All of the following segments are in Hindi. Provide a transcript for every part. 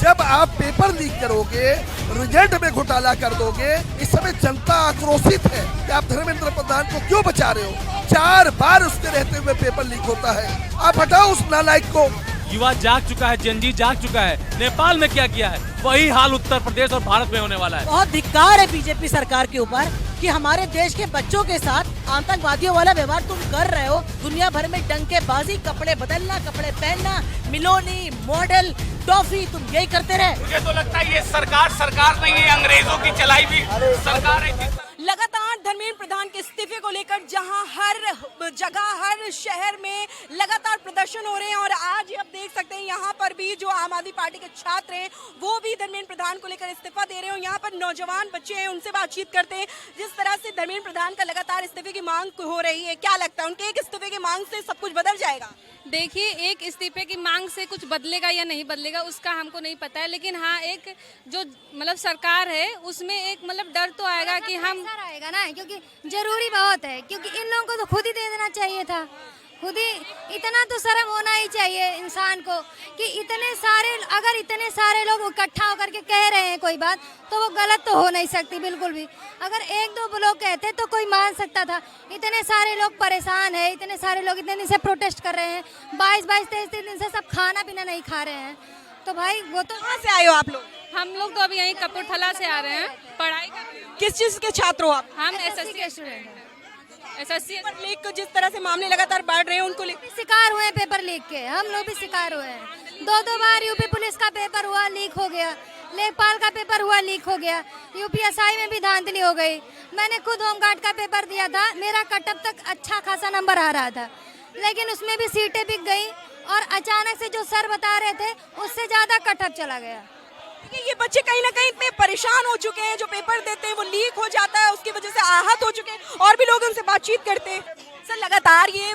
जब आप पेपर लीक करोगे, रिजल्ट में घोटाला कर दोगे, इस समय जनता आक्रोशित है कि आप धर्मेंद्र प्रधान को क्यों बचा रहे हो। 4 बार उसके रहते हुए पेपर लीक होता है। आप हटाओ उस नालायक को। युवा जाग चुका है, जनजी जाग चुका है। नेपाल में क्या किया है वही हाल उत्तर प्रदेश और भारत में होने वाला है। बहुत धिक्कार है बीजेपी सरकार के ऊपर कि हमारे देश के बच्चों के साथ आतंकवादियों वाला व्यवहार तुम कर रहे हो। दुनिया भर में डंकेबाजी, कपड़े बदलना, कपड़े पहनना, मिलोनी, मॉडल, टॉफी, तुम यही करते रहे। मुझे तो लगता है ये सरकार नहीं है, अंग्रेजों की चलाई हुई सरकार है। लगातार धर्मेंद्र प्रधान के इस्तीफे को लेकर जहां हर जगह, हर शहर में लगातार प्रदर्शन हो रहे हैं और आज आप देख सकते हैं यहाँ पर भी जो आम आदमी पार्टी के छात्र हैं वो भी धर्मेंद्र प्रधान को लेकर इस्तीफा दे रहे हैं। यहाँ पर नौजवान बच्चे हैं, उनसे बातचीत करते हैं। जिस तरह से धर्मेंद्र प्रधान का लगातार इस्तीफे की मांग हो रही है, क्या लगता है उनके एक इस्तीफे की मांग से सब कुछ बदल जाएगा? देखिए, एक इस्तीफे की मांग से कुछ बदलेगा या नहीं बदलेगा उसका हमको नहीं पता है, लेकिन हाँ एक जो मतलब सरकार है उसमें एक मतलब डर तो आएगा कि हम आएगा ना, क्योंकि जरूरी बहुत है, क्योंकि इन लोगों को तो खुद ही दे देना चाहिए था। खुद ही इतना तो शर्म होना ही चाहिए इंसान को कि अगर इतने सारे लोग इकट्ठा होकर के कह रहे हैं कोई बात तो वो गलत तो हो नहीं सकती बिल्कुल भी। अगर 1-2 लोग कहते तो कोई मान सकता था। इतने सारे लोग परेशान है, इतने सारे लोग इतने दिन से प्रोटेस्ट कर रहे हैं, 22-23 दिन से सब खाना पीना नहीं खा रहे हैं। तो भाई वो तो कहाँ से आए हो आप लोग? हम लोग तो अभी यहीं कपूरथला से आ रहे हैं, पढ़ाई कर रहे हैं। किस चीज के छात्र हो आप? हम एसएससी के स्टूडेंट हैं। एसएससी पेपर लीक को जिस तरह से मामले लगातार बढ़ रहे हैं उनको शिकार हुए पेपर लीक के, हम लोग भी शिकार हुए हैं। 2 बार यूपी पुलिस का पेपर हुआ, लीक हो गया। लेखपाल का पेपर हुआ, लीक हो गया। यूपीएसआई में भी धांधली हो गई। मैंने खुद होमगार्ड का पेपर दिया था, मेरा कटअप तक अच्छा खासा नंबर आ रहा था, लेकिन उसमें भी सीटें बिक गई और अचानक से जो सर बता रहे थे उससे ज्यादा कटअप चला गया। ये बच्चे कहीं ना कहीं इतने परेशान हो चुके हैं, जो पेपर देते हैं वो लीक हो जाता है, उसकी वजह से आहत हो चुके हैं और भी लोग उनसे बातचीत करते हैं। सर, लगातार ये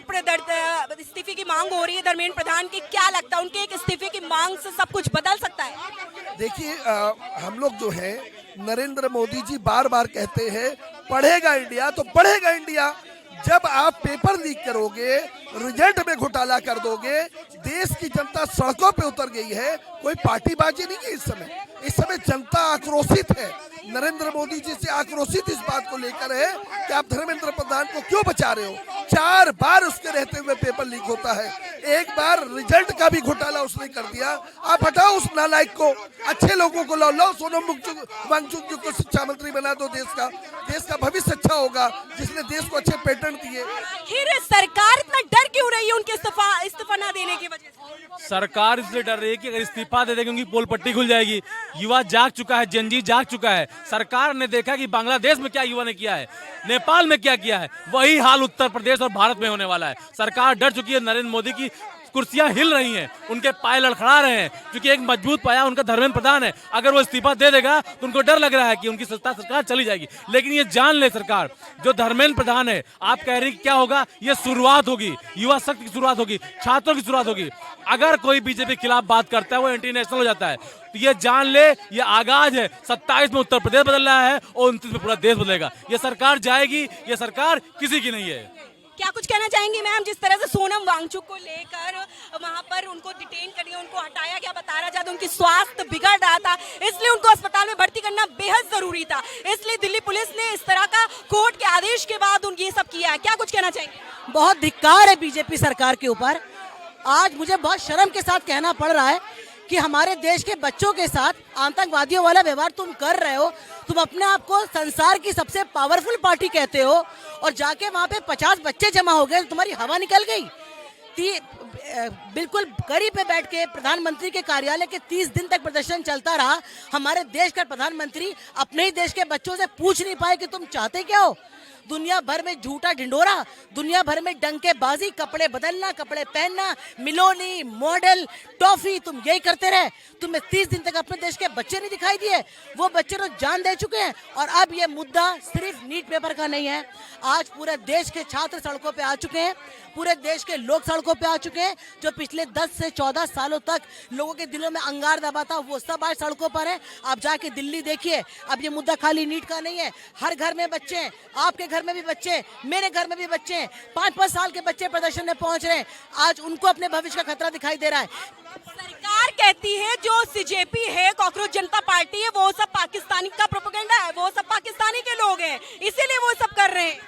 इस्तीफे की मांग हो रही है धर्मेंद्र प्रधान की, क्या लगता है उनके एक इस्तीफे की मांग से सब कुछ बदल सकता है? देखिए, हम लोग जो है नरेंद्र मोदी जी बार बार कहते हैं पढ़ेगा इंडिया तो बढ़ेगा इंडिया। जब आप पेपर लीक करोगे, रिजल्ट में घोटाला कर दोगे, देश की जनता सड़कों पे उतर गई है। कोई पार्टीबाजी नहीं है इस समय जनता आक्रोशित है। नरेंद्र मोदी जी से आक्रोशित इस बात को लेकर है कि आप धर्मेंद्र प्रधान को क्यों बचा रहे हो। 4 बार उसके रहते हुए पेपर लीक होता है। 1 बार रिजल्ट का भी घोटाला उसने कर दिया। आप हटाओ उस नालायक को, अच्छे लोगों को लो। सोनम वांगचुक जी को शिक्षा मंत्री बना दो। देश का भविष्य अच्छा होगा, जिसने देश को अच्छे पेटेंट दिए। आखिर सरकार इतना डर क्यों रही है उनके इस्तीफा न देने की वजह से? सरकार इसलिए डर रही है कि अगर इस्तीफा दे देंगे उनकी पोल पट्टी खुल जाएगी। युवा जाग चुका है, जनजी जाग चुका है। सरकार ने देखा कि बांग्लादेश में क्या युवा ने किया है, नेपाल में क्या किया है, वही हाल उत्तर प्रदेश और भारत में होने वाला है। सरकार डर चुकी है। नरेंद्र मोदी की कुर्सियां हिल रही हैं, उनके पाए लड़खड़ा रहे हैं, क्योंकि एक मजबूत पाया उनका धर्मेंद्र प्रधान है। अगर वो इस्तीफा दे देगा तो उनको डर लग रहा है कि उनकी सरकार चली जाएगी। लेकिन ये जान ले सरकार, जो धर्मेंद्र प्रधान है, आप कह रही क्या होगा, ये शुरुआत होगी, युवा शक्ति की शुरुआत होगी, छात्रों की शुरुआत होगी। अगर कोई बीजेपी के खिलाफ बात करता है वो एंटी नेशनल हो जाता है। तो ये जान ले, ये आगाज है। 27 में उत्तर प्रदेश बदल रहा है और 29 में पूरा देश बदलेगा। ये सरकार जाएगी, ये सरकार किसी की नहीं है। क्या कुछ कहना चाहेंगी मैम? जिस तरह से सोनम वांगचुक को लेकर वहां पर उनको डिटेन कर दिया, उनको हटाया गया, बता रहा था उनकी स्वास्थ्य बिगड़ रहा था, इसलिए उनको अस्पताल में भर्ती करना बेहद जरूरी था, इसलिए दिल्ली पुलिस ने इस तरह का कोर्ट के आदेश के बाद उन ये सब किया है। क्या कुछ कहना चाहेंगे? बहुत धिक्कार है बीजेपी सरकार के ऊपर। आज मुझे बहुत शर्म के साथ कहना पड़ रहा है कि हमारे देश के बच्चों के साथ आतंकवादियों वाला व्यवहार तुम कर रहे हो। तुम अपने आप को संसार की सबसे पावरफुल पार्टी कहते हो और जाके वहाँ पे 50 बच्चे जमा हो गए, तुम्हारी हवा निकल गई। बिल्कुल गरीब पे बैठ के प्रधानमंत्री के कार्यालय के 30 दिन तक प्रदर्शन चलता रहा। हमारे देश का प्रधानमंत्री अपने ही देश के बच्चों से पूछ नहीं पाए कि तुम चाहते क्या हो। दुनिया भर में झूठा ढिंडोरा, दुनिया भर में डंकेबाजी, कपड़े बदलना, कपड़े पहनना, मिलोनी, मॉडल, टॉफी, तुम यही करते रहे। तुम्हें 30 दिन तक अपने देश के बच्चे नहीं दिखाई दिए। वो बच्चे तो जान दे चुके हैं। और अब ये मुद्दा सिर्फ नीट पेपर का नहीं है। आज पूरे देश के छात्र सड़कों पे आ चुके हैं, पूरे देश के लोग सड़कों पे आ चुके हैं। जो पिछले 10 से 14 सालों तक लोगों के दिलों में अंगार दबा था, वो सब आज सड़कों पर है। आप जाके दिल्ली देखिए, अब ये मुद्दा खाली नीट का नहीं है। हर घर में बच्चे हैं, आपके घर घर में भी बच्चे, मेरे घर में भी बच्चे हैं, 5-5 साल के बच्चे प्रदर्शन में पहुंच रहे हैं। आज उनको अपने भविष्य का खतरा दिखाई दे रहा है। सरकार कहती है जो सीजेपी है, कॉकरोच जनता पार्टी है, वो सब पाकिस्तानी का प्रोपेगेंडा है, वो सब पाकिस्तानी के लोग हैं, इसीलिए वो सब कर रहे हैं।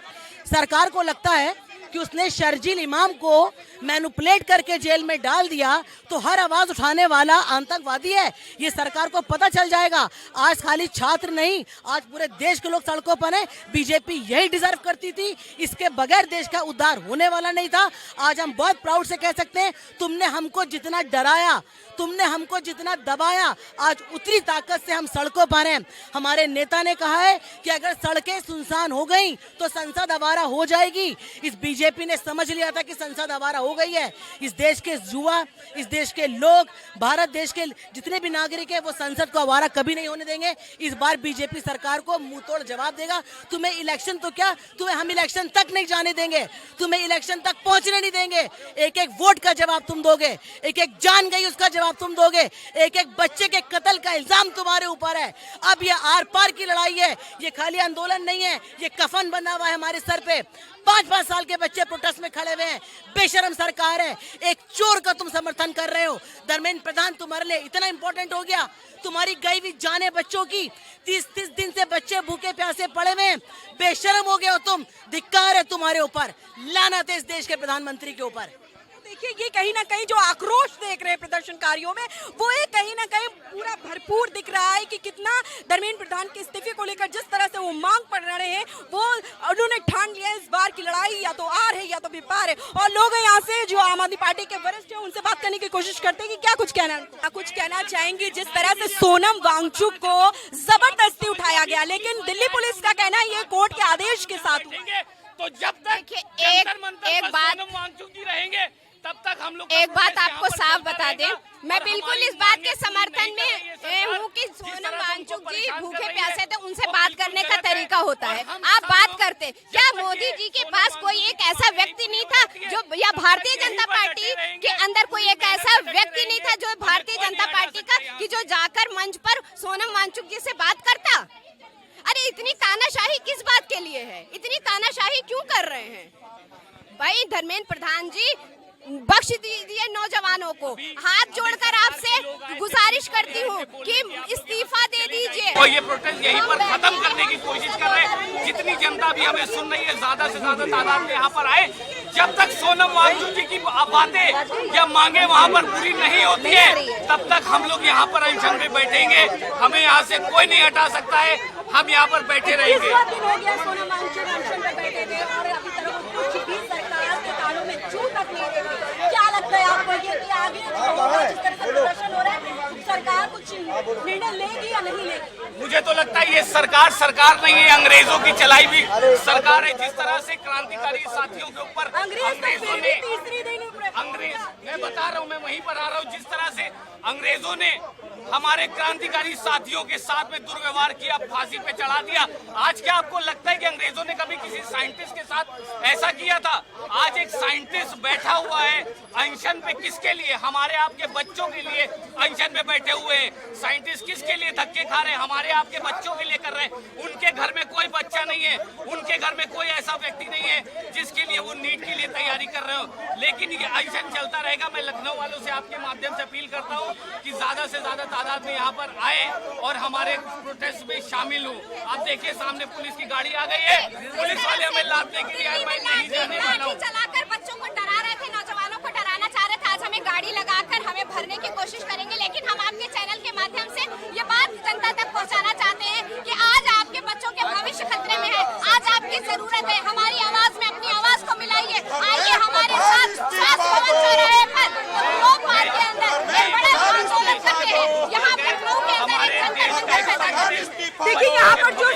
सरकार को लगता है कि उसने शर्जील इमाम को मैनिपुलेट करके जेल में डाल दिया तो हर आवाज उठाने वाला आतंकवादी है। ये सरकार को पता चल जाएगा। आज खाली छात्र नहीं, आज पूरे देश के लोग सड़कों पर हैं। बीजेपी यही डिजर्व करती थी, इसके बगैर देश का उद्धार होने वाला नहीं था। आज हम बहुत प्राउड से कह सकते हैं, तुमने हमको जितना डराया, तुमने हमको जितना दबाया, आज उतनी ताकत से हम सड़कों पर हैं। हमारे नेता ने कहा है कि अगर सड़कें सुनसान हो गई तो संसद आवारा हो जाएगी। इस बीजेपी ने समझ लिया था कि संसद आवारा हो गई है। इस देश के युवा, इस देश के लोग, भारत देश के जितने भी नागरिक हैं, वो संसद को आवारा कभी नहीं होने देंगे। इस बार बीजेपी सरकार को मुंह तोड़ जवाब देगा। तुम्हें इलेक्शन तो क्या, तुम्हें हम इलेक्शन तक नहीं जाने देंगे, तुम्हें इलेक्शन तक पहुंचने नहीं देंगे। एक एक वोट का जवाब तुम दोगे, एक एक जान गई उसका जवाब तुम दोगे, एक एक बच्चे के कत्ल का इल्जाम तुम्हारे ऊपर है। अब ये आर पार की लड़ाई है, ये खाली आंदोलन नहीं है, ये कफन बना हुआ है हमारे सर पे। 5-5 साल के बच्चे प्रोटेस्ट में खड़े हुए हैं। बेशरम सरकार है, एक चोर का तुम समर्थन कर रहे हो। धर्मेंद्र प्रधान तुम्हारे लिए इतना इंपॉर्टेंट हो गया, तुम्हारी गई हुई जाने बच्चों की, 30-30 दिन से बच्चे भूखे प्यासे पड़े हुए हैं। बेशरम हो गए हो तुम, धिक्कार है तुम्हारे ऊपर, लानत है इस देश के प्रधानमंत्री के ऊपर। देखिए, ये कहीं ना कहीं जो आक्रोश देख रहे हैं प्रदर्शनकारियों में, वो ये कहीं ना कहीं पूरा भरपूर दिख रहा है कि कितना धर्मेंद्र प्रधान के इस्तीफे को लेकर जिस तरह से वो मांग पड़ रहे हैं, वो उन्होंने ठान लिया इस बार की लड़ाई या तो आर है या तो विपार है। और लोग यहाँ से जो आम आदमी पार्टी के वरिष्ठ हैं, उनसे बात करने की कोशिश करते हैं कि क्या कुछ कहना चाहेंगे। जिस तरह से सोनम वांगचुक को जबरदस्ती उठाया गया, लेकिन दिल्ली पुलिस का कहना है ये कोर्ट के आदेश के साथ हुआ। तो जब तक एक बात सोनम वांगचुक जी रहेंगे तब तक हम लोग एक बात आपको साफ बता दें, मैं बिल्कुल इस बात के समर्थन में हूँ कि सोनम वांगचुक जी भूखे प्यासे थे, उनसे बात करने का तरीका होता है। आप बात करते, क्या मोदी जी के पास कोई एक ऐसा व्यक्ति नहीं था जो, या भारतीय जनता पार्टी के अंदर कोई एक ऐसा व्यक्ति नहीं था जो भारतीय जनता पार्टी का, कि जो जाकर मंच पर सोनम वांगचुक जी से बात करता? अरे इतनी तानाशाही किस बात के लिए है, इतनी तानाशाही क्यों कर रहे हैं? भाई धर्मेंद्र प्रधान जी, बख्श दीजिए नौजवानों को। हाथ जोड़कर आपसे गुजारिश करती हूँ कि इस्तीफा दे दीजिए। तो ये प्रोटेस्ट यहीं पर खत्म करने की कोशिश कर रहे हैं। जितनी जनता भी हमें सुन रही है, ज्यादा से ज्यादा तादाद में यहाँ पर आए। जब तक सोनम वांगचुक जी की बातें या मांगे वहाँ पर पूरी नहीं होती है, तब तक हम लोग यहाँ पर अनशन पे बैठेंगे। हमें यहाँ से कोई नहीं हटा सकता है, हम यहाँ पर बैठे रहेंगे। क्या लगता है आपको ये कि आगे जिस तरह से प्रदर्शन हो रहा है, सरकार कुछ निर्णय लेगी या नहीं लेगी? मुझे तो लगता है ये सरकार नहीं है, अंग्रेजों की चलाई हुई सरकार है। जिस तरह से क्रांतिकारी साथियों के ऊपर अंग्रेजों ने, अंग्रेज, मैं बता रहा हूँ, मैं वहीं पर आ रहा हूँ, जिस तरह से अंग्रेजों ने हमारे क्रांतिकारी साथियों के साथ में दुर्व्यवहार किया, फांसी पे चढ़ा दिया। आज क्या आपको लगता है कि अंग्रेजों ने कभी किसी साइंटिस्ट के साथ ऐसा किया था? आज एक साइंटिस्ट बैठा हुआ है अनशन पे, किसके लिए? हमारे आपके बच्चों के लिए अनशन पे बैठे हुए हैं। साइंटिस्ट किसके लिए धक्के खा रहे हैं? हमारे आपके बच्चों के लिए कर रहे हैं। उनके घर में कोई बच्चा नहीं है, उनके घर में कोई ऐसा व्यक्ति नहीं है जिसके लिए वो नीट के लिए तैयारी कर रहे हो। लेकिन ये अनशन चलता रहेगा। मैं लखनऊ वालों से आपके माध्यम से अपील करता हूँ कि ज्यादा से ज्यादा तादाद में यहाँ पर आए और हमारे प्रोटेस्ट में शामिल हो। आप देखिए सामने पुलिस की गाड़ी आ गई है, पुलिस वाले हमें लादने के लिए आए। मैं नहीं जाने वाला हूँ। चलाकर बच्चों को डरा रहे थे, नौजवानों को डराना चाह रहे थे। आज हमें गाड़ी लगाकर हमें भरने की कोशिश करेंगे, लेकिन हम आपके चैनल के माध्यम से ये बात जनता तक पहुंचाना चाहते हैं कि आज आपके बच्चों के भविष्य खतरे में है। आज आपकी जरूरत है, हमारी आवाज में अपनी आवाज को मिलाइए। आइए हमारे साथ स्वास्थ्य भवन चौराहे पर लोग पार्क के अंदर एक बड़ा आंदोलन करते हैं। यहाँ लखनऊ के अंदर एक जंतर मंतर पैदा करते हैं। देखिए यहाँ पर जो